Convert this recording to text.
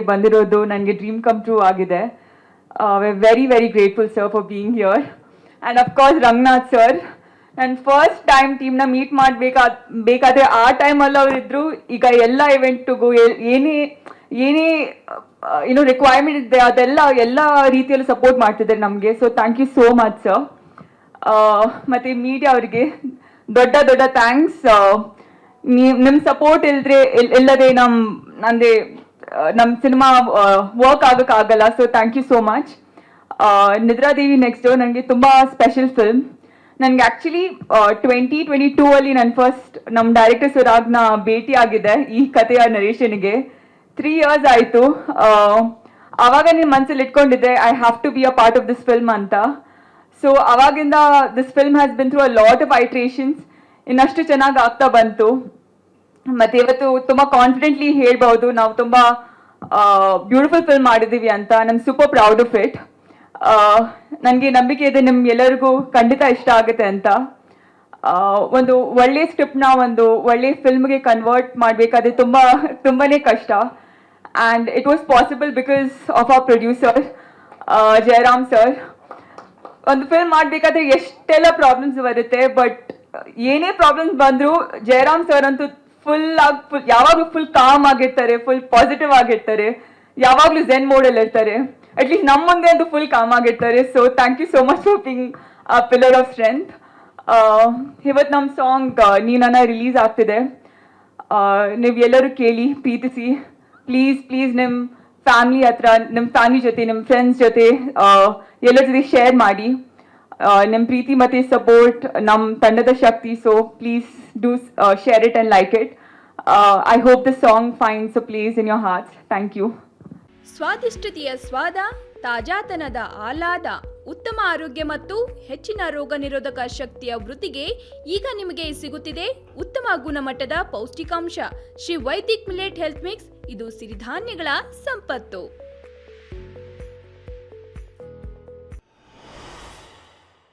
ಬಂದಿರೋದು ನನಗೆ dream come true ಆಗಿದೆ. We are very very grateful sir for being here. And of course Ranganath sir, ನಾನು first time ಟೀಮ್ನ meet ಮಾಡಬೇಕಾದ್ರೆ ಆ ಟೈಮಲ್ಲಿ ಅವರಿದ್ರು. ಈಗ ಎಲ್ಲ ಇವೆಂಟ್ಗೂ ಏನೇ ಏನೋ ರಿಕ್ವೈರ್ಮೆಂಟ್ ಇದೆ ಎಲ್ಲ ರೀತಿಯಲ್ಲೂ ಸಪೋರ್ಟ್ ಮಾಡ್ತಿದ್ದಾರೆ ನಮಗೆ. So thank you so much sir. ಮತ್ತು ಮೀಡಿಯಾ ಅವರಿಗೆ ದೊಡ್ಡ ದೊಡ್ಡ ಥ್ಯಾಂಕ್ಸ್. ನಿಮ್ಮ ಸಪೋರ್ಟ್ ಇಲ್ಲದೆ ನಮ್ಮ ಸಿನಿಮಾ ವರ್ಕ್ ಆಗೋಕ್ಕಾಗಲ್ಲ. So thank you so much. Nidradevi next door ನನಗೆ ತುಂಬ ಸ್ಪೆಷಲ್ ಫಿಲ್ಮ್. ನನಗೆ ಆ್ಯಕ್ಚುಲಿ 2022 ಅಲ್ಲಿ ನಾನು ಫಸ್ಟ್ ನಮ್ಮ ಡೈರೆಕ್ಟರ್ ಸುರಾಗ್ನ ಭೇಟಿ ಆಗಿದೆ ಈ ಕಥೆಯ ನರೇಶನ್ಗೆ. 3 years ಆಯಿತು. ಆವಾಗ ನಿಮ್ಮ ಮನಸ್ಸಲ್ಲಿ ಇಟ್ಕೊಂಡಿದ್ದೆ I have to be a part of this film ಅಂತ. ಸೊ ಆವಾಗಿಂದ this film has been through a lot of iterations. ಇನ್ನಷ್ಟು ಚೆನ್ನಾಗಿ ಆಗ್ತಾ ಬಂತು. ಮತ್ತು ಇವತ್ತು ತುಂಬ ಕಾನ್ಫಿಡೆಂಟ್ಲಿ ಹೇಳ್ಬೋದು ನಾವು ತುಂಬ ಬ್ಯೂಟಿಫುಲ್ ಫಿಲ್ಮ್ ಮಾಡಿದ್ದೀವಿ ಅಂತ. ನಾನು ಸೂಪರ್ ಪ್ರೌಡ್ ಆಫ್ ಇಟ್. ನನಗೆ ನಂಬಿಕೆ ಇದೆ ನಿಮ್ಗೆಲ್ಲರಿಗೂ ಖಂಡಿತ ಇಷ್ಟ ಆಗುತ್ತೆ ಅಂತ. ಒಂದು ಒಳ್ಳೆ ಸ್ಕ್ರಿಪ್ಟ್ನ ಒಂದು ಒಳ್ಳೆ ಫಿಲ್ಮ್ಗೆ ಕನ್ವರ್ಟ್ ಮಾಡಬೇಕಾದ್ರೆ ತುಂಬಾ ಕಷ್ಟ. And it was possible because of our producer Jayaram sir. ಒಂದು ಫಿಲ್ಮ್ ಮಾಡಬೇಕಾದ್ರೆ ಎಷ್ಟೆಲ್ಲ ಪ್ರಾಬ್ಲಮ್ಸ್ ಬರುತ್ತೆ, ಬಟ್ ಏನೇ ಪ್ರಾಬ್ಲಮ್ಸ್ ಬಂದರೂ ಜಯರಾಮ್ ಸರ್ ಅಂತೂ ಯಾವಾಗಲೂ ಫುಲ್ ಕಾಮ್ ಆಗಿರ್ತಾರೆ, ಫುಲ್ ಪಾಸಿಟಿವ್ ಆಗಿರ್ತಾರೆ, ಯಾವಾಗಲೂ ಝೆನ್ ಮೋಡಲ್ಲಿ ಇರ್ತಾರೆ. ಅಟ್ಲೀಸ್ಟ್ ನಮ್ಮ ಮುಂದೆ ಅಂತೂ ಫುಲ್ ಕಾಮ್ ಆಗಿರ್ತಾರೆ. So thank you so much for being a pillar of strength. ಇವತ್ತು ನಮ್ಮ ಸಾಂಗ್ ನೀನನ್ನ ರಿಲೀಸ್ ಆಗ್ತಿದೆ. ನೀವು ಎಲ್ಲರೂ ಕೇಳಿ ಪ್ರೀತಿಸಿ. ಪ್ಲೀಸ್ ನಿಮ್ಮ ಫ್ಯಾಮಿಲಿ ಹತ್ರ, ನಿಮ್ಮ ಫ್ಯಾಮಿಲಿ ಜೊತೆ, ನಿಮ್ಮ ಫ್ರೆಂಡ್ಸ್ ಜೊತೆ ಎಲ್ಲರ ಜೊತೆ ಶೇರ್ ಮಾಡಿ. ನಿಮ್ಮ ಪ್ರೀತಿ ಮತ್ತು ಸಪೋರ್ಟ್ ನಮ್ಮ ತಂಡದ ಶಕ್ತಿ. So please do share it and like it. I hope the song finds a place in your hearts. Thank you. ಸ್ವಾದಿಷ್ಟತೆಯ ಸ್ವಾದ, ತಾಜಾತನದ ಆಹ್ಲಾದ, ಉತ್ತಮ ಆರೋಗ್ಯ ಮತ್ತು ಹೆಚ್ಚಿನ ರೋಗ ನಿರೋಧಕ ಶಕ್ತಿಯ ವೃದ್ಧಿಗೆ ಈಗ ನಿಮಗೆ ಸಿಗುತ್ತಿದೆ ಉತ್ತಮ ಗುಣಮಟ್ಟದ ಪೌಷ್ಟಿಕಾಂಶ. Shri Vaidik millet health mix. ಇದು ಸಿರಿಧಾನ್ಯಗಳ ಸಂಪತ್ತು.